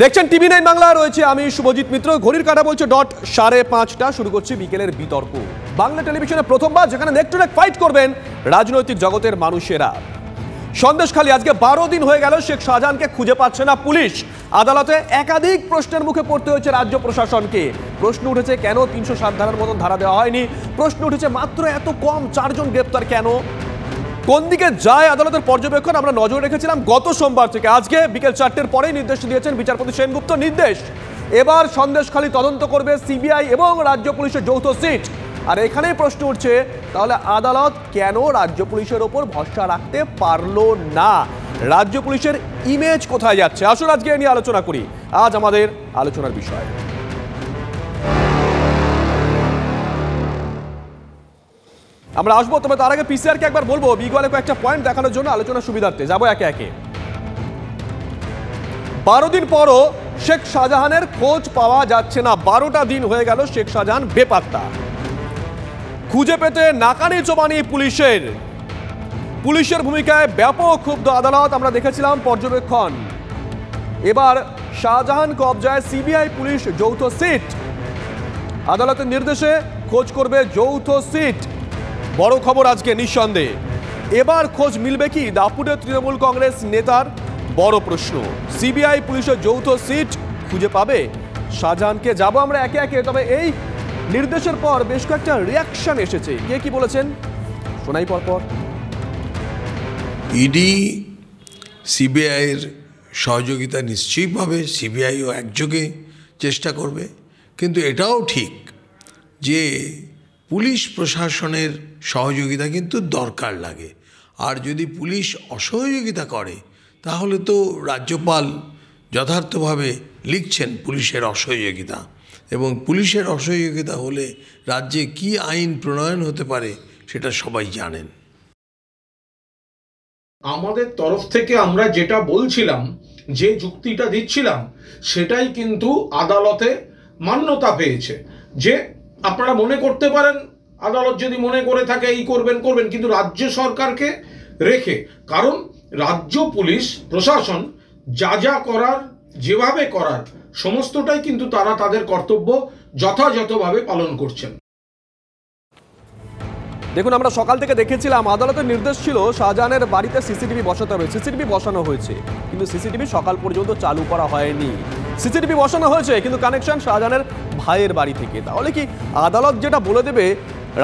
দেখছেন টিভি9 বাংলা, রয়েছে আমি শুভজিৎ মিত্র। ঘড়ির কাঁটা বলছে ডট 5:30। শুরু করছি বিকেলের বিতর্ক। বাংলা টেলিভিশনে প্রথমবার যেখানে নেক টু নেক ফাইট করবেন রাজনৈতিক জগতের মানুষেরা। সন্দেশখালী আজকে 12 দিন হয়ে গেল শেখ শাহজাহানকে খুঁজে পাচ্ছে না পুলিশ। আদালতে একাধিক প্রশ্নের মুখে পড়তে হয়েছে রাজ্য প্রশাসনকে। প্রশ্ন উঠেছে কেন 307 ধারার মতন ধারা দেওয়া হয়নি। প্রশ্ন উঠেছে মাত্র এত কম 4 জন গ্রেপ্তার কেন। কোন দিকে যায় আদালতের পর্যবেক্ষণ আমরা নজর রেখেছিলাম গত সোমবার থেকে। আজকে বিকেল 4টের পরেই নির্দেশ দিয়েছেন বিচারপতি সেনগুপ্ত। নির্দেশ, এবার সন্দেশখালী তদন্ত করবে সিবিআই এবং রাজ্য পুলিশের যৌথ সিট। আর এখানেই প্রশ্ন উঠছে, তাহলে আদালত কেন রাজ্য পুলিশের ওপর ভরসা রাখতে পারলো না? রাজ্য পুলিশের ইমেজ কোথায় যাচ্ছে? আসুন আজকে নিয়ে আলোচনা করি। আজ আমাদের আলোচনার বিষয় আমরা আসবো, তবে তার আগে পিসিআরকে একবার বলবো বিগলে কয়েকটা পয়েন্ট দেখানোর জন্য আলোচনার সুবিধার্থে যাবো একে একে। 12 দিন পরও শেখ শাহজাহানের খোঁজ পাওয়া যাচ্ছে না। 12টা দিন হয়ে গেল শেখ শাহজাহান বেপাত্তা। খুঁজে পেতে নাকানি চোবানি পুলিশের ভূমিকায় ব্যাপক ক্ষুব্ধ আদালত। আমরা দেখেছিলাম পর্যবেক্ষণ। এবার শাহজাহান কবজায় সিবিআই পুলিশ যৌথ সিট। আদালতের নির্দেশে খোঁজ করবে যৌথ সিট। বড় খবর আজকে নিঃসন্দেহে। এবার খোঁজ মিলবে কি দাপুটের তৃণমূল কংগ্রেস নেতার? বড় প্রশ্ন। সিবিআই পুলিশের যৌথ সিট খুঁজে পাবে শাহজাহানকে? যাব আমরা একে একে। তবে এই নির্দেশের পর বেশ কয়েকটা রিয়াকশন এসেছে। কে কি বলেছেন শোনাই পরপর। ইডি সিবিআইয়ের সহযোগিতা নিশ্চয়ই পাবে, সিবিআইও একযোগে চেষ্টা করবে। কিন্তু এটাও ঠিক যে পুলিশ প্রশাসনের সহযোগিতা কিন্তু দরকার লাগে। আর যদি পুলিশ অসহযোগিতা করে তাহলে তো রাজ্যপাল যথার্থভাবে লিখছেন পুলিশের অসহযোগিতা, এবং পুলিশের অসহযোগিতা হলে রাজ্যে কি আইন প্রণয়ন হতে পারে সেটা সবাই জানেন। আমাদের তরফ থেকে আমরা যেটা বলছিলাম, যে যুক্তিটা দিচ্ছিলাম, সেটাই কিন্তু আদালতে মান্যতা পেয়েছে। যে আপনারা মনে করতে পারেন আদালত যদি মনে করে থাকে এই করবেন, কিন্তু রাজ্য সরকারকে রেখে। কারণ রাজ্য পুলিশ প্রশাসন যা করার, যেভাবে করার, সমস্তটাই কিন্তু তারা তাদের কর্তব্য যথাযথভাবে পালন করছেন। দেখুন, আমরা সকাল থেকে দেখেছিলাম আদালতের নির্দেশ ছিল শাহজাহানের বাড়িতে সিসিটিভি বসাতে হবে। সিসিটিভি বসানো হয়েছে, কিন্তু সিসিটিভি সকাল পর্যন্ত চালু করা হয়নি। সিসিটিভি বসানো হয়েছে কিন্তু কানেকশন শাহজাহানের ভাইয়ের বাড়ি থেকে। তাহলে কি আদালত যেটা বলে দেবে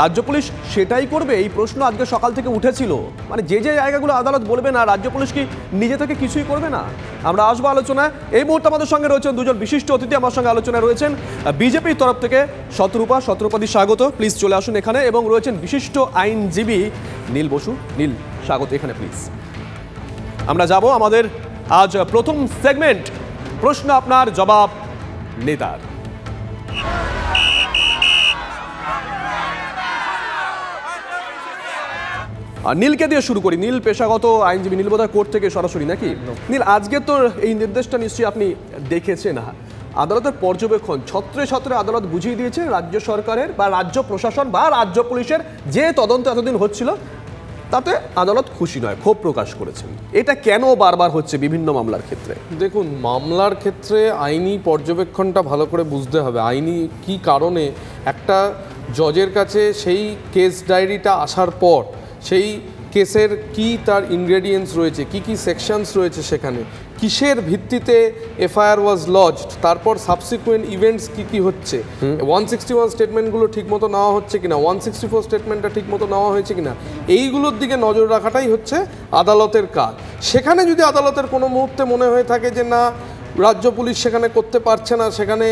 রাজ্য পুলিশ সেটাই করবে? এই প্রশ্ন আজকে সকাল থেকে উঠেছিল। মানে যে জায়গাগুলো আদালত বলবে না, রাজ্য পুলিশ কি নিজে থেকে কিছুই করবে না? আমরা আসবো আলোচনায়। এই মুহূর্তে আমাদের সঙ্গে রয়েছেন দুজন বিশিষ্ট অতিথি। আমার সঙ্গে আলোচনায় রয়েছেন বিজেপির তরফ থেকে শতরূপাদি, স্বাগত, প্লিজ চলে আসুন এখানে। এবং রয়েছেন বিশিষ্ট আইনজীবী নীল বসু। নীল, স্বাগত এখানে প্লিজ। আমরা যাব আমাদের আজ প্রথম সেগমেন্ট, প্রশ্ন আপনার জবাব নেতার। আর নীলকে দিয়ে শুরু করি। নীল পেশাগত আইনজীবী। নীল বোধহয় কোর্ট থেকে সরাসরি নাকি? নীল, আজকে তো এই নির্দেশটা নিশ্চয়ই আপনি দেখেছেন। আদালতের পর্যবেক্ষণ ছত্রে আদালত বুঝিয়ে দিয়েছে রাজ্য সরকারের বা রাজ্য প্রশাসন বা রাজ্য পুলিশের যে তদন্ত এতদিন হচ্ছিল তাতে আদালত খুশি নয়, ক্ষোভ প্রকাশ করেছেন। এটা কেন বারবার হচ্ছে বিভিন্ন মামলার ক্ষেত্রে? দেখুন, মামলার ক্ষেত্রে আইনি পর্যবেক্ষণটা ভালো করে বুঝতে হবে। আইনি কি কারণে একটা জজের কাছে সেই কেস ডায়েরিটা আসার পর সেই কেসের কি তার ইনগ্রেডিয়েন্টস রয়েছে, কি সেকশনস রয়েছে, সেখানে কিসের ভিত্তিতে এফআইআর ওয়াজ লজড, তারপর সাবসিকুয়েন্ট ইভেন্টস কি হচ্ছে, 161 স্টেটমেন্টগুলো ঠিকমতো নেওয়া হচ্ছে কিনা, 164 স্টেটমেন্টটা ঠিকমতো নেওয়া হয়েছে কিনা, এইগুলোর দিকে নজর রাখাটাই হচ্ছে আদালতের কাজ। সেখানে যদি আদালতের কোনো মুহূর্তে মনে হয়ে থাকে যে না, রাজ্য পুলিশ সেখানে করতে পারছে না, সেখানে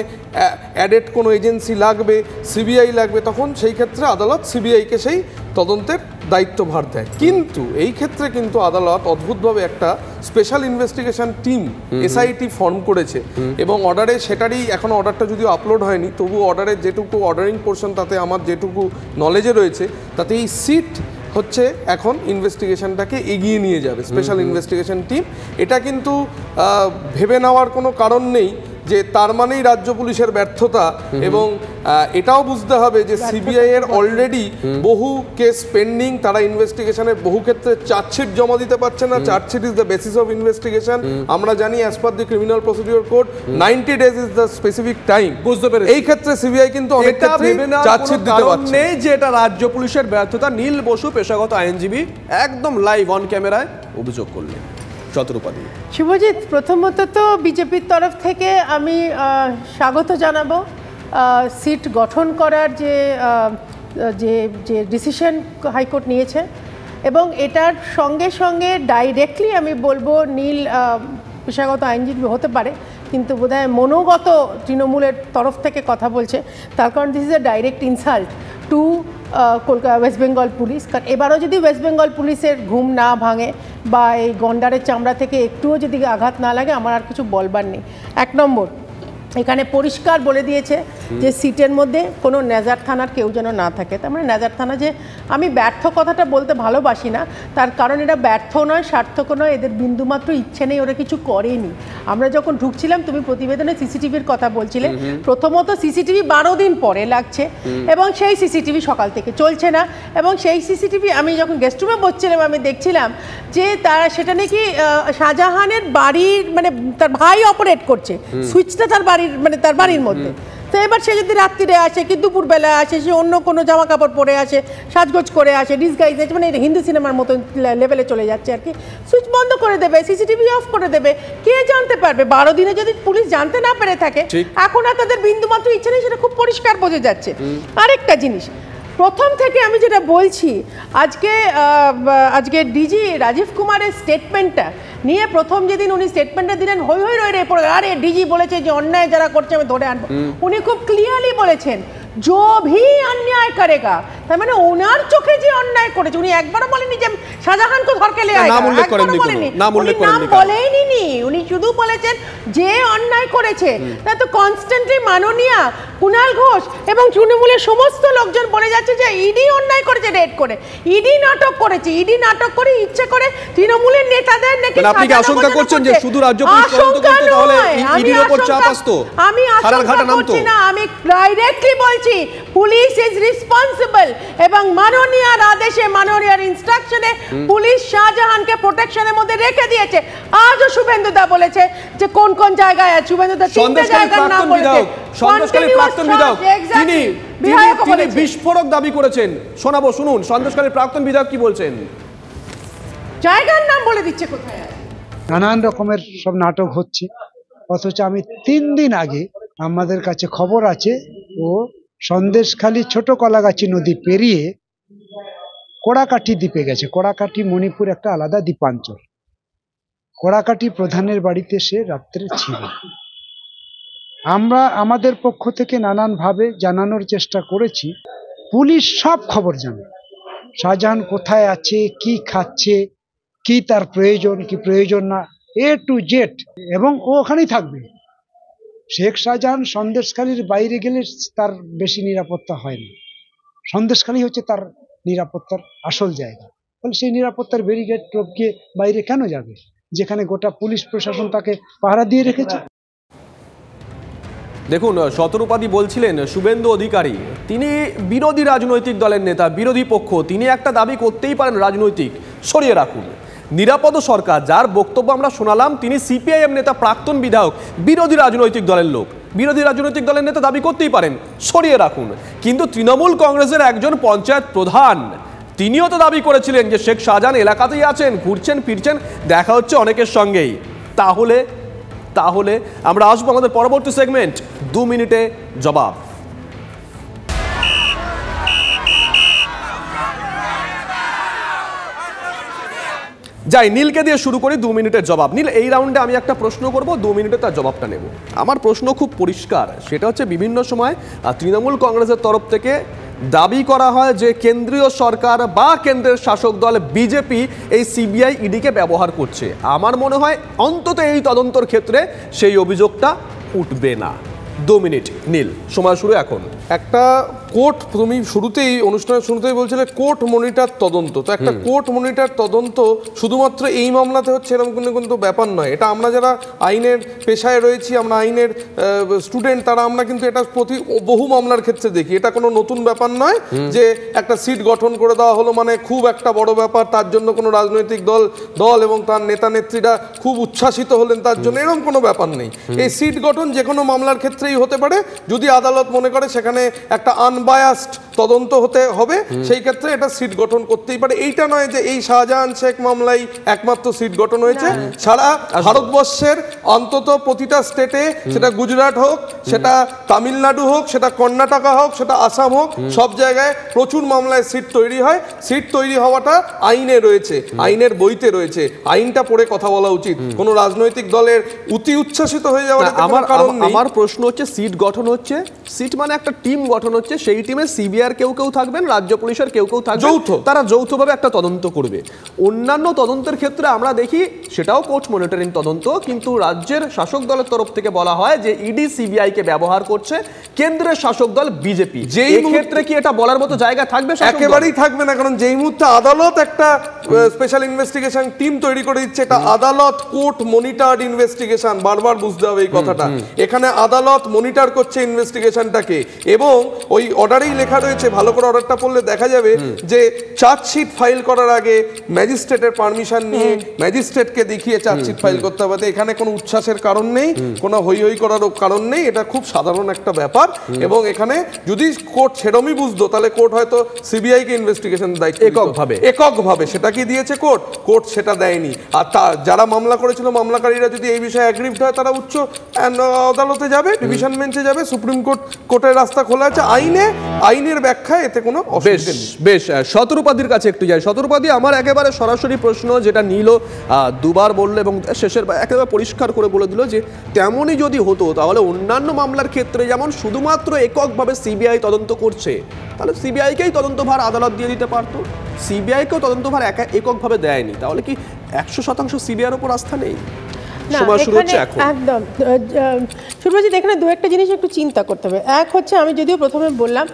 অ্যাডেড কোনো এজেন্সি লাগবে, সিবিআই লাগবে, তখন সেই ক্ষেত্রে আদালত সিবিআইকে সেই তদন্তের দায়িত্বভার দেয়। কিন্তু এই ক্ষেত্রে কিন্তু আদালত অদ্ভুতভাবে একটা special investigation team SIT form করেছে, এবং অর্ডারে সেটারই এখনও অর্ডারটা যদিও আপলোড হয়নি, তবু অর্ডারের যেটুকু অর্ডারিং পোর্শন, তাতে আমার যেটুকু নলেজে রয়েছে, তাতে এই সিট হচ্ছে এখন ইনভেস্টিগেশনটাকে এগিয়ে নিয়ে যাবে, স্পেশাল ইনভেস্টিগেশন টিম। এটা কিন্তু ভেবে নেওয়ার কোনো কারণ নেই যে তার মানেই রাজ্য পুলিশের ব্যর্থতা, এবং এটাও বুঝতে হবে যে সিবিআই এর অলরেডি বহু কেস পেন্ডিং, তারা ইনভেস্টিগেশনের বহু ক্ষেত্রে চার্জশিট জমা দিতে পারছে না। Chargesheet is the basis of investigation. আমরা জানি as per the criminal procedure code 90 days is the specific time. বুঝতে পেরেছি। এই ক্ষেত্রে সিবিআই কিন্তু অনেক ক্ষেত্রে চার্জশিট দিতে পারছে নেই যে এটা রাজ্য পুলিশের ব্যর্থতা। নীল বসু পেশাগত আইনজীবী একদম লাইভ অন ক্যামেরায় অভিযোগ করলেন। শতরূপাদি। শুভজিৎ, প্রথমত তো বিজেপির তরফ থেকে আমি স্বাগত জানাবো সিট গঠন করার যে যে ডিসিশন হাইকোর্ট নিয়েছে, এবং এটার সঙ্গে সঙ্গে ডাইরেক্টলি আমি বলবো নীল পেশাগত আইনজীবী হতে পারে, কিন্তু বোধহয় মনোগত তৃণমূলের তরফ থেকে কথা বলছে, তার কারণ this is a direct insult to Kolkata West Bengal police. কারণ এবারও যদি ওয়েস্ট বেঙ্গল পুলিশের ঘুম না ভাঙে বা এই গন্ডারের চামড়া থেকে একটুও যদি আঘাত না লাগে, আমার আর কিছু বলবার নেই। 1 নম্বর, এখানে পরিষ্কার বলে দিয়েছে যে সিটের মধ্যে কোনো নেজার থানার কেউ যেন না থাকে। তার মানে নেজার থানা, যে আমি ব্যর্থ কথাটা বলতে ভালোবাসি না, তার কারণ এটা ব্যর্থ নয়, সার্থক নয়, এদের বিন্দুমাত্র ইচ্ছে নেই, ওরা কিছু করেনি। আমরা যখন ঢুকছিলাম, তুমি প্রতিবেদনে সিসিটিভির কথা বলছিলে। প্রথমত সিসিটিভি 12 দিন পরে লাগছে, এবং সেই সিসিটিভি সকাল থেকে চলছে না। এবং সেই সিসিটিভি আমি যখন গেস্ট রুমে বসছিলাম, আমি দেখছিলাম যে তারা সেটা নাকি শাহজাহানের বাড়ির, মানে তার ভাই অপারেট করছে, সুইচটা তার বাড়ির, মানে তার বাড়ির মধ্যে। তো এবার সে যদি রাত্রিরে আসে কি দুপুরবেলা আসে, সে অন্য কোনো জামা কাপড় পরে আসে, সাজগোজ করে আসে, ডিসগাইজ আছে, মানে হিন্দি সিনেমার মতো লেভেলে চলে যাচ্ছে আর কি। সুইচ বন্ধ করে দেবে, সিসিটিভি অফ করে দেবে, কে জানতে পারবে? 12 দিনে যদি পুলিশ জানতে না পেরে থাকে, এখন আর তাদের বিন্দুমাত্র ইচ্ছে নেই, সেটা খুব পরিষ্কার বোঝা যাচ্ছে। আরেকটা জিনিস, প্রথম থেকে আমি যেটা বলছি, আজকে ডিজি রাজীব কুমারের স্টেটমেন্টটা নিয়ে প্রথম যেদিন উনি স্টেটমেন্টটা দিলেন, হই হই রয়ে রে পড়ে, আরে ডিজি বলেছে যে অন্যায় যারা করছে আমি ধরে আনবো। উনি খুব ক্লিয়ারলি বলেছেন जो भी अन्याय करेगा, তার মানে ওনার চোখে যে অন্যায় করেছে, উনি একবারও বলেনি যে শাহজাহানকে ধরকে লে আয়েগা, একবারও বলেনি, নাম বলেইনি, উনি শুধু বলেছেন যে অন্যায় করেছে। তা তো কনস্ট্যান্টলি মাননীয়া কুণাল ঘোষ এবং তৃণমূলের সমস্ত লোকজন বলে যাচ্ছে যে ইডি অন্যায় করেছে, রেড করে ইডি নাটক করেছে, ইডি নাটক করে ইচ্ছে করে তৃণমূলের নেতাদের নাকি। আপনি কি আশঙ্কা করছেন যে শুধু রাজ্য পুলিশ তদন্ত করতে, তাহলে ইডির উপর চাপ আসতো? আমি আশঙ্কা করছি না, আমি ডাইরেক্টলি বলছি পুলিশ ইজ রেসপন্সিবল, এবং মাননীয়ার আদেশে, মাননীয়ার ইনস্ট্রাকশনে পুলিশ শাহজাহানকে প্রোটেকশনের মধ্যে রেখে দিয়েছে। আজও শুভেন্দুদা বলেছে যে কোন কোন জায়গায় আছে, শুভেন্দুদা 3টে জায়গার নাম বলেছে। সন্দেশখালীর প্রাক্তন বিধায়ক তিনি বিস্ফোরক দাবি করেছেন, শোনাবো, শুনুন সন্দেশখালীর প্রাক্তন বিধায়ক কি বলছেন। জায়গার নাম বলে দিচ্ছে কোথায়। নানান রকমের সব নাটক হচ্ছে, অথচ আমি 3 দিন আগে আমাদের কাছে খবর আছে ও সন্দেশখালী ছোট কলাগাছি নদী পেরিয়ে কোড়াকাঠি দ্বীপে গেছে। কোড়াকাঠি মণিপুর একটা আলাদা দ্বীপাঞ্চল। কোড়াকাঠি প্রধানের বাড়িতে সে রাত্রে ছিল। আমরা আমাদের পক্ষ থেকে নানানভাবে জানানোর চেষ্টা করেছি, পুলিশ সব খবর জানে, শাহজাহান কোথায় আছে, কি খাচ্ছে, কি তার প্রয়োজন, কি প্রয়োজন না, A to Z, এবং ও ওখানেই থাকবে। শেখ শাহজাহান সন্দেশখালীর বাইরে গেলে তার বেশি নিরাপত্তা হয় না, সন্দেশখালী হচ্ছে তার নিরাপত্তার আসল জায়গা। তাহলে সেই নিরাপত্তার ব্যারিকেড টপকে বাইরে কেন যাবে, যেখানে গোটা পুলিশ প্রশাসন তাকে পাহারা দিয়ে রেখেছে। দেখুন, শতরূপাদি বলছিলেন শুভেন্দু অধিকারী, তিনি বিরোধী রাজনৈতিক দলের নেতা, বিরোধী পক্ষ, তিনি একটা দাবি করতেই পারেন রাজনৈতিক, সরিয়ে রাখুন। নিরাপদ সরকার, যার বক্তব্য আমরা শোনালাম, তিনি সিপিআইএম নেতা, প্রাক্তন বিধায়ক, বিরোধী রাজনৈতিক দলের লোক, বিরোধী রাজনৈতিক দলের নেতা দাবি করতেই পারেন, সরিয়ে রাখুন। কিন্তু তৃণমূল কংগ্রেসের একজন পঞ্চায়েত প্রধান, তিনিও তো দাবি করেছিলেন যে শেখ শাহজাহান এলাকাতেই আছেন, ঘুরছেন ফিরছেন, দেখা হচ্ছে অনেকের সঙ্গেই। তাহলে আমরা আসবো আমাদের পরবর্তী সেগমেন্ট 2 মিনিটে জবাব। যাই, নীলকে দিয়ে শুরু করি 2 মিনিটের জবাব। নীল, এই রাউন্ডে আমি একটা প্রশ্ন করব, 2 মিনিটে তার জবাবটা নেব। আমার প্রশ্ন খুব পরিষ্কার, সেটা হচ্ছে বিভিন্ন সময় তৃণমূল কংগ্রেসের তরফ থেকে দাবি করা হয় যে কেন্দ্রীয় সরকার বা কেন্দ্রের শাসক দল বিজেপি এই সিবিআই ইডিকে ব্যবহার করছে। আমার মনে হয় অন্তত এই তদন্তর ক্ষেত্রে সেই অভিযোগটা উঠবে না। 2 মিনিট নীল, সময় শুরু এখন। একটা কোর্ট, তুমি শুরুতেই অনুষ্ঠানের শুরুতেই বলছিলে কোর্ট মনিটর তদন্ত, তো একটা কোর্ট মনিটর তদন্ত শুধুমাত্র এই মামলাতে হচ্ছে এরকম কিন্তু ব্যাপার নয়। এটা আমরা যারা আইনের পেশায় রয়েছি, আমরা আইনের স্টুডেন্ট, তারা আমরা কিন্তু এটা বহু মামলার ক্ষেত্রে দেখি। এটা কোনো নতুন ব্যাপার নয় যে একটা সিট গঠন করে দেওয়া হলো মানে খুব একটা বড় ব্যাপার, তার জন্য কোনো রাজনৈতিক দল এবং তার নেতা নেত্রীরা খুব উচ্ছ্বাসিত হলেন তার জন্য, এরকম কোনো ব্যাপার নেই। এই সিট গঠন যে কোনো মামলার ক্ষেত্রেই হতে পারে, যদি আদালত মনে করে সেখানে একটা আনবায়াসড তদন্ত হতে হবে, সেই ক্ষেত্রে এটা সিট গঠন করতেই পারে। এইটা নয় যে এই শাহজাহান শেখ মামলায় একমাত্র সিট গঠন হয়েছে, সারা ভারতবর্ষের অন্তত প্রতিটা স্টেটে, সেটা গুজরাট হোক, সেটা তামিলনাড়ু হোক, সেটা কর্ণাটকা হোক, সেটা আসাম হোক, সব জায়গায় প্রচুর মামলায় সিট তৈরি হয়। সিট তৈরি হওয়াটা আইনে রয়েছে, আইনের বইতে রয়েছে, আইনটা পড়ে কথা বলা উচিত। কোনো রাজনৈতিক দলের উচ্ছ্বাসিত হয়ে যাওয়ার আমার প্রশ্ন হচ্ছে, সিট গঠন হচ্ছে, সিট মানে একটা টিম গঠন হচ্ছে, সেই টিমে সিবিআইর কেউ থাকবেন, রাজ্য পুলিশের কেউ থাকবেন, যৌথ, তারা যৌথভাবে একটা তদন্ত করবে। অন্যান্য তদন্তের ক্ষেত্রে আমরা দেখি সেটাও কোর্ট মনিটরিং তদন্ত, কিন্তু রাজ্যের শাসক দলের তরফ থেকে বলা হয় যে ইডি সিবিআই কে ব্যবহার করছে কেন্দ্রের শাসক দল বিজেপি। এই ক্ষেত্রে কি এটা বলার মতো জায়গা থাকবে? একেবারেই থাকবে না, কারণ যেই মুহূর্তে আদালত একটা স্পেশাল ইনভেস্টিগেশন টিম তৈরি করে দিচ্ছে, এটা আদালত কোর্ট মনিটরড ইনভেস্টিগেশন, বারবার বুঝতে হবে এই কথাটা। এখানে আদালত মনিটর করছে ইনভেস্টিগেশনটাকে, এবং ওই অর্ডারেই লেখা রয়েছে, ভালো করে অর্ডারটা পড়লে দেখা যাবে যে চার্জশিট ফাইল করার আগে ম্যাজিস্ট্রেটের পারমিশন নিয়ে ম্যাজিস্ট্রেটকে দেখিয়ে চার্জশিট ফাইল করতে হবে। এখানে কোনো উচ্ছ্বাসের কারণ নেই, কোনো হই হই করারও কারণ নেই, এটা খুব সাধারণ একটা ব্যাপার। এবং এখানে যদি কোর্ট সেরমই বুঝতো, তাহলে কোর্ট হয়তো সিবিআই কে ইনভেস্টিগেশন দায়িত্ব এককভাবে সেটা কি দিয়েছে কোর্ট সেটা দেয়নি। আর যারা মামলা করেছিল, মামলাকারীরা যদি এই বিষয়ে অ্যাগ্রিভড হয়, তারা উচ্চ আদালতে যাবে, ডিভিশন বেঞ্চে যাবে, সুপ্রিম কোর্টের রাস্তা খোলা আছে। আইনের ব্যাখ্যায় এতে কোনো অসুবিধা নেই। বেশ, শতরূপাদির কাছে একটু যাই। শতরূপাদি, আমার একেবারে সরাসরি প্রশ্ন, যেটা নীল দুবার বললো এবং শেষের একেবারে পরিষ্কার করে বলে দিল যে তেমনই যদি হতো, তাহলে অন্যান্য মামলার ক্ষেত্রে যেমন শুধুমাত্র এককভাবে সিবিআই তদন্ত করছে, তাহলে সিবিআইকেই তদন্তভার আদালত দিয়ে দিতে পারতো। সিবিআইকেও তদন্তভার এককভাবে দেয়নি, তাহলে কি 100% সিবিআইয়ের উপর আস্থা নেই? একদম সুরজিৎ, এখানে দু একটা জিনিস একটু চিন্তা করতে হবে। এক হচ্ছে, আমি যদিও প্রথমে বললাম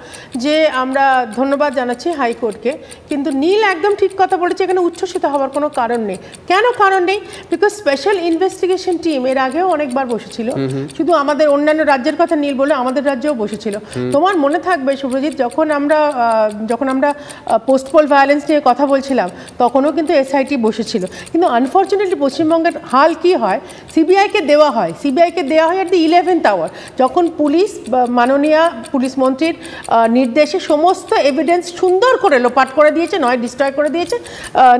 যে আমরা ধন্যবাদ জানাচ্ছি হাইকোর্টকে, কিন্তু নীল একদম ঠিক কথা বলেছে, এখানে উচ্ছ্বসিত হওয়ার কোনো কারণ নেই। কেন কারণ নেই? বিকজ স্পেশাল ইনভেস্টিগেশন টিম এর আগেও অনেকবার বসেছিল, শুধু আমাদের অন্যান্য রাজ্যের কথা নীল বলে আমাদের রাজ্যেও বসেছিল। তোমার মনে থাকবে সুব্রজিৎ, যখন আমরা পোস্ট পোল ভায়োলেন্স নিয়ে কথা বলছিলাম, তখনও কিন্তু এসআইটি বসেছিল। কিন্তু আনফর্চুনেটলি পশ্চিমবঙ্গের হাল কি হয়, সিবিআইকে দেওয়া হয় অ্যাট দি 11th আওয়ার, যখন মাননীয় পুলিশ মন্ত্রীর নির্দেশে সমস্ত এভিডেন্স সুন্দর করে লোপাট করে দিয়েছে, নয় ডিস্ট্রয় করে দিয়েছে।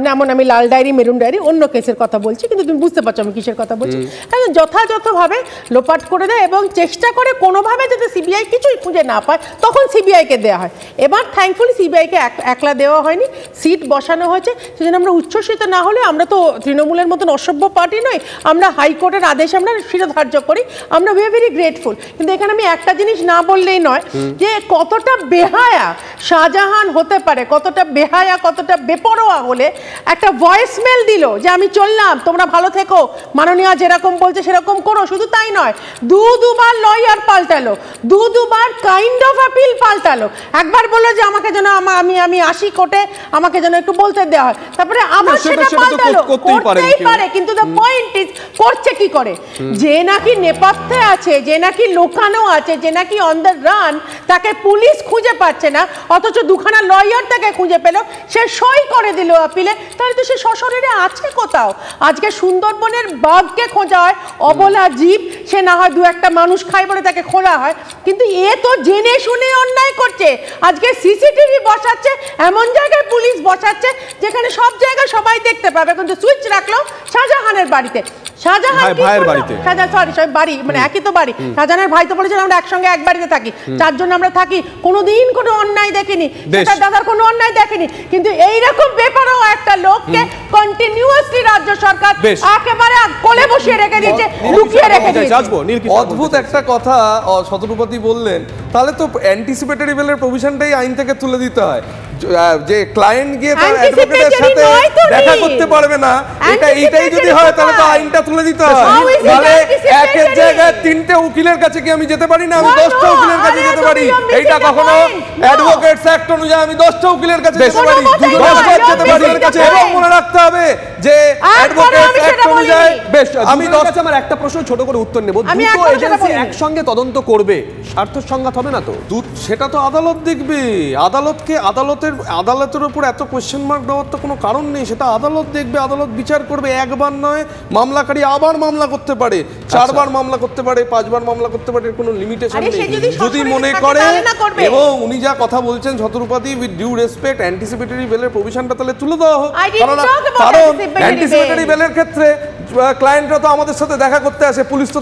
যেমন আমি লাল ডায়েরি, মেরুন ডায়েরি, অন্য কেসের কথা বলছি, কিন্তু তুমি বুঝতে পারছো আমি কিসের কথা বলছি। যথাযথভাবে লোপাট করে দেয় এবং চেষ্টা করে কোনোভাবে যাতে সিবিআই কিছুই খুঁজে না পায়, তখন সিবিআইকে দেওয়া হয়। এবার থ্যাঙ্কফুলি সিবিআইকে একলা দেওয়া হয়নি, সিট বসানো হয়েছে। সেজন্য আমরা উচ্ছ্বসিত না হলে, আমরা তো তৃণমূলের মতন অসভ্য পার্টি নই, আমরা হাইকোর্টের আদেশ আমরা শিরোধার্য করি, আমরা ভেরি গ্রেটফুল। কিন্তু এখানে আমি একটা জিনিস না বললেই নয়, যে কতটা বেহায়া শাহজাহান হতে পারে, কতটা বেহায়া, কতটা বেপরোয়া হলে একটা ভয়েসমেল দিল যে আমি চললাম, তোমরা ভালো থেকো, মাননীয় যেরকম বলছে সেরকম করো। শুধু তাই নয়, দুবার লয়ার পাল্টালো, দুবার কাইন্ড অফ অ্যাপিল পাল্টালো। একবার বললো যে আমাকে যেন আমি আসি কোর্টে, আমাকে যেন একটু বলতে দেওয়া হয়, তারপরে আবার সেটা পাল্টালো। করতেই পারে, কিন্তু দ্য পয়েন্ট ইজ করছে কি করে? যে নাকি নেপথ্যে আছে, যে নাকি লোকানো আছে, যে নাকি অন দ্য রান, তাকে পুলিশ খুঁজে পাচ্ছে না, অথচ দুখানা লয়ার তাকে খুঁজে পেল, সে সই করে দিল আপিলে, তাহলে তো সে সশরীরে আছে কোথাও। আজকে সুন্দরবনের বাঘকে খোঁজা হয়, অবলা জীব, সে না হয় দু একটা মানুষ খায় বলে তাকে খোঁজা হয়, কিন্তু এ তো জেনে শুনে অন্যায় করছে। আজকে সিসিটিভি বসাচ্ছে, এমন জায়গায় পুলিশ বসাচ্ছে যেখানে সব জায়গায় সবাই দেখতে পাবে, কিন্তু সুইচ রাখলো শাহজাহানের বাড়িতে। শাহজাহানের বাড়ি মানে একই তো বাড়ি। শাহজাহানের ভাই তো বলেছেন আমরা একসঙ্গে এক বাড়িতে থাকি, চারজন আমরা থাকি, কোনোদিন কোনো অন্যায় দেখিনি, তার দাদার কোনো অন্যায় দেখেনি। কিন্তু এইরকম বেপারও একটা লোককে কন্টিনিউয়াসলি রাজ্য সরকার একেবারে কোলে বসিয়ে রেখে দিয়েছে, লুকিয়ে রেখে দিয়েছে। অদ্ভুত একটা কথা শতরূপতি বললেন, তাহলে তো অ্যান্টিসিপেটরি বেলের প্রভিশনটাই আইন থেকে তুলে দিতে হয়, যে ক্লায়েন্ট গিয়ে তার অ্যাডভোকেটের সাথে দেখা করতে পারবে না, এইটাই যদি হয় তাহলে তো আইনটা তুলে দিতে হয়। তাহলে একের জায়গায় 3টে উকিলের কাছে কি আমি যেতে পারি না? আমি 10টা উকিলের কাছে যেতে পারি। এইটা কখনো অ্যাডভোকেটস অ্যাক্ট অনুযায়ী আমি 10টা উকিলের কাছে যেতে পারি, 10বার যেতে পারি। এবং মনে রাখতে হবে যে অ্যাডভোকেটস অ্যাক্ট অনুযায়ী বেশ, আমি আমার একটা প্রশ্ন ছোট করে উত্তর নেব। দুটো এজেন্সি একসঙ্গে তদন্ত করবে, স্বার্থ সংঘাত হবে না তো? সেটা তো আদালত দেখবে। আদালতের উপর এত কোশ্চেন মার্ক দেওয়ার তো কোনো কারণ নেই। সেটা আদালত দেখবে, আদালত বিচার করবে। একবার নয়, মামলাকারী আবার মামলা করতে পারে, 4বার মামলা করতে পারে, 5বার মামলা করতে পারে, কোনো লিমিটেশন নেই যদি মনে করে। এবং উনি যা কথা বলছেন শতরূপাদি, উইথ ডিউ রেসপেক্ট, অ্যান্টিসিপেটরি বেলের প্রভিশনটা তাহলে তুলে দেওয়া হোক। কারণ অ্যান্টিসিপেটরি বেলের ক্ষেত্রে ক্লায়েন্টরা তো আমাদের সাথে দেখা করতে আসে, পুলিশ তো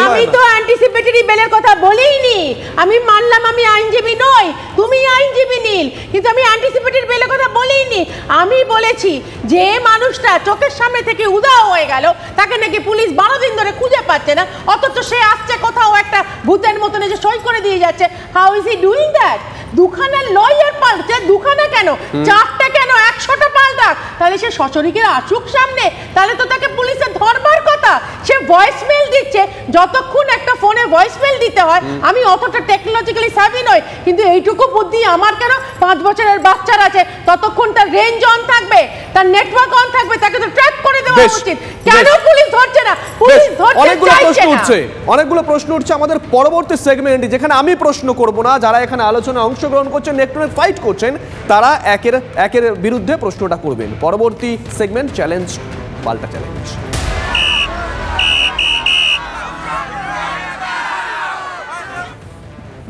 আমি তো অ্যান্টিসিপেটরি বেলের কথা বলিনি। আমি মানলাম আমি আইনজীবী নই, তুমি আইনজীবী নীল, কিন্তু আমি অ্যান্টিসিপেটরি বেলের কথা বলিনি। আমি বলেছি যে মানুষটা চোখের সামনে থেকে উধাও হয়ে গেল, তাকে নাকি পুলিশ 12 দিন ধরে খুঁজে পাচ্ছে না, অথচ সে আসছে কোথাও একটা ভূতের মতন এসে সই করে দিয়ে যাচ্ছে। How is he doing that? দুখানা লয়ার পাল্টে, দুখানা কেন, 4টা কেন, 100টা পাল্টাক, তাহলে সে সশরীরে আসুক সামনে, তাহলে তো তাকে পুলিশে ধরবার কথা। সে ভয়েসমেল দিচ্ছে, যতক্ষণ একটা ফোনে ভয়েসমেল দিতে হয়, আমি অতটা টেকনোলজিক্যালি সাভি নই, কিন্তু এইটুকু বুদ্ধি আমার কেন? 5 বছরের বাচ্চার আছে, ততক্ষণ তার রেঞ্জ অন থাকবে, তার নেটওয়ার্ক অন থাকবে, তাকে তো ট্র্যাক করে দেওয়া উচিত। কেন পুলিশ ধরছে না? পুলিশ ধরতে চাইছে না। অনেকগুলো প্রশ্ন উঠছে আমাদের পরবর্তী সেগমেন্টে, যেখানে আমি প্রশ্ন করব না, যারা এখানে আলোচনায় অংশগ্রহণ করছেন, ইলেকট্রনিক ফাইট করছেন, তারা একের বিরুদ্ধে প্রশ্নটা করবেন। পরবর্তী সেগমেন্ট চ্যালেঞ্জ পাল্টা চ্যালেঞ্জ।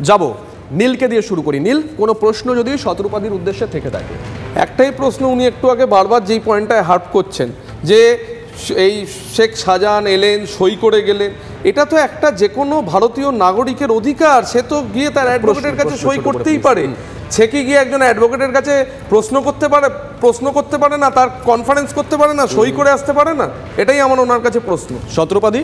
যাব নীলকে দিয়ে শুরু করি। নীল, কোনো প্রশ্ন যদি শতরূপাদির উদ্দেশ্যে থেকে থাকে? একটাই প্রশ্ন, উনি একটু আগে বারবার যেই পয়েন্টটায় হার্ট করছেন যে এই শেখ শাহজাহান এলেন, সই করে গেলেন, এটা তো একটা যে কোনো ভারতীয় নাগরিকের অধিকার। সে তো গিয়ে তার অ্যাডভোকেটের কাছে সই করতেই পারে। সে কি গিয়ে একজন অ্যাডভোকেটের কাছে প্রশ্ন করতে পারে না, তার কনফারেন্স করতে পারে না, সই করে আসতে পারে না? এটাই আমার ওনার কাছে প্রশ্ন। শতরূপাদি,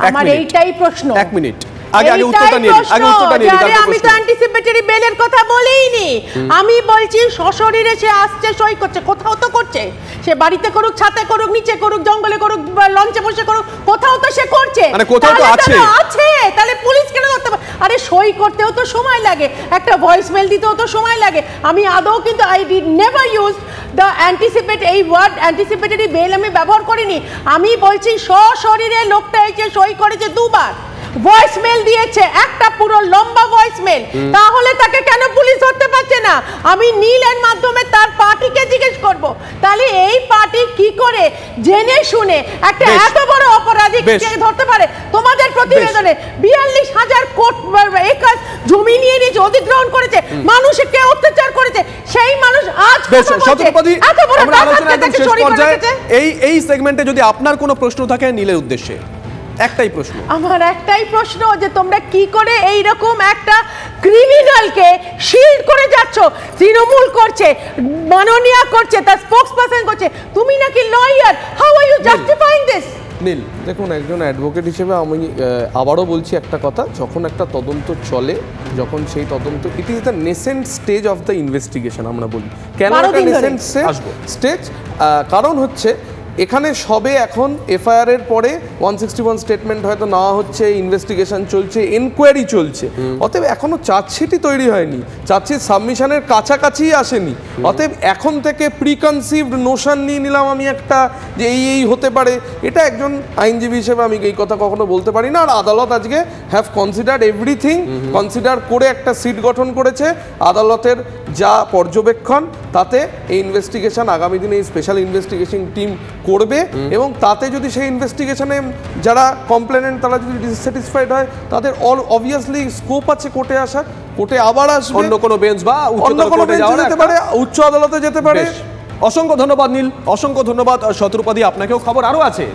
আমার এইটাই প্রশ্ন। 1 মিনিট আগে উত্তরটা নিয়ে আমি তো অ্যান্টিসিপেটরি বেলের কথা বলিনি। আমি বলছি সশরীরে সে আসছে, সই করছে, কোথাও তো করছে। সে বাড়িতে করুক, ছাতে করুক, নিচে করুক, জঙ্গলে করুক, লঞ্চে বসে করুক, কোথাও তো সে করছে। মানে কোথাও তো আছে। তাহলে পুলিশ কেন ধরতে পারে? আরে সই করতেও তো সময় লাগে, একটা ভয়েসমেল দিতেও তো সময় লাগে। আমি আদৌ কিন্তু I did never use the anticipate, এই ওয়ার্ড অ্যান্টিসিপেটরি বেল আমি ব্যবহার করিনি। আমি বলছি সশরীরে লোকটা এসে সই করেছে 2বার, ভয়েসমেল দিয়েছে, একটা পুরো লম্বা ভয়েসমেল, তাহলে তাকে কেন পুলিশ ধরতে পারছে না? আমি নীলের মাধ্যমে তার পার্টিকে জিজ্ঞেস করব, তাহলে এই পার্টি কি করে জেনে শুনে একটা এত বড় অপরাধীকে ধরতে পারে? তোমাদের প্রতিবেদনে 42,000 একর জমি নিয়ে নিয়েছে, অধিগ্রহণ করেছে, মানুষকে অত্যাচার করেছে, সেই মানুষ আজ এত বড় এই সেগমেন্টে যদি আপনার কোনো প্রশ্ন থাকে নীলের উদ্দেশ্যে, একটাই প্রশ্ন। আমার একটাই প্রশ্ন যে তোমরা কি করে এই রকম একটা ক্রিমিনালকে শিল্ড করে যাচ্ছ? তৃণমূল করছে, মাননীয়া করছে, তার স্পোকসপারসন করছে, তুমি নাকি lawyer. How are you justifying this? Neel, দেখুন, একজন অ্যাডভোকেট হিসেবে আমি আবারও বলছি একটা কথা, যখন একটা তদন্ত চলে, যখন সেই তদন্ত, it is the nascent stage of the investigation আমরা বলি। কেন এটা নেসেন্ট স্টেজ? কারণ হচ্ছে এখানে সবে এখন এফআইআর এর পরে 161 স্টেটমেন্ট হয়তো নেওয়া হচ্ছে, ইনভেস্টিগেশন চলছে, এনকোয়ারি চলছে, অতএব এখনো চার্জশিটই তৈরি হয়নি, চার্জশিট সাবমিশনের কাছাকাছি আসেনি। অতএব এখন থেকে প্রিকনসিভড নোশন নিয়ে নিলাম আমি একটা যে এই হতে পারে, এটা একজন আইনজীবী হিসেবে আমি এই কথা কখনো বলতে পারি না। আর আদালত আজকে হ্যাভ কনসিডার্ড এভরিথিং, কনসিডার করে একটা সিট গঠন করেছে। আদালতের যা পর্যবেক্ষণ, তাতে এই ইনভেস্টিগেশন আগামী দিনে এই স্পেশাল ইনভেস্টিগেশন টিম করবে, এবং তাতে যদি সেই ইনভেস্টিগেশনে যারা কমপ্লেনেন্ট তারা যদি ডিসস্যাটিসফাইড হয়, তাদের অবভিয়াসলি স্কোপ আছে কোর্টে আসার, কোর্টে আবার আসবে, অন্য কোনো বেঞ্চ বা অন্য কোনো বেঞ্চে যেতে পারে, উচ্চ আদালতে যেতে পারে। অসংখ্য ধন্যবাদ নীল, অসংখ্য ধন্যবাদ শতরূপাদি, আপনাকেও খবর আরও আছে।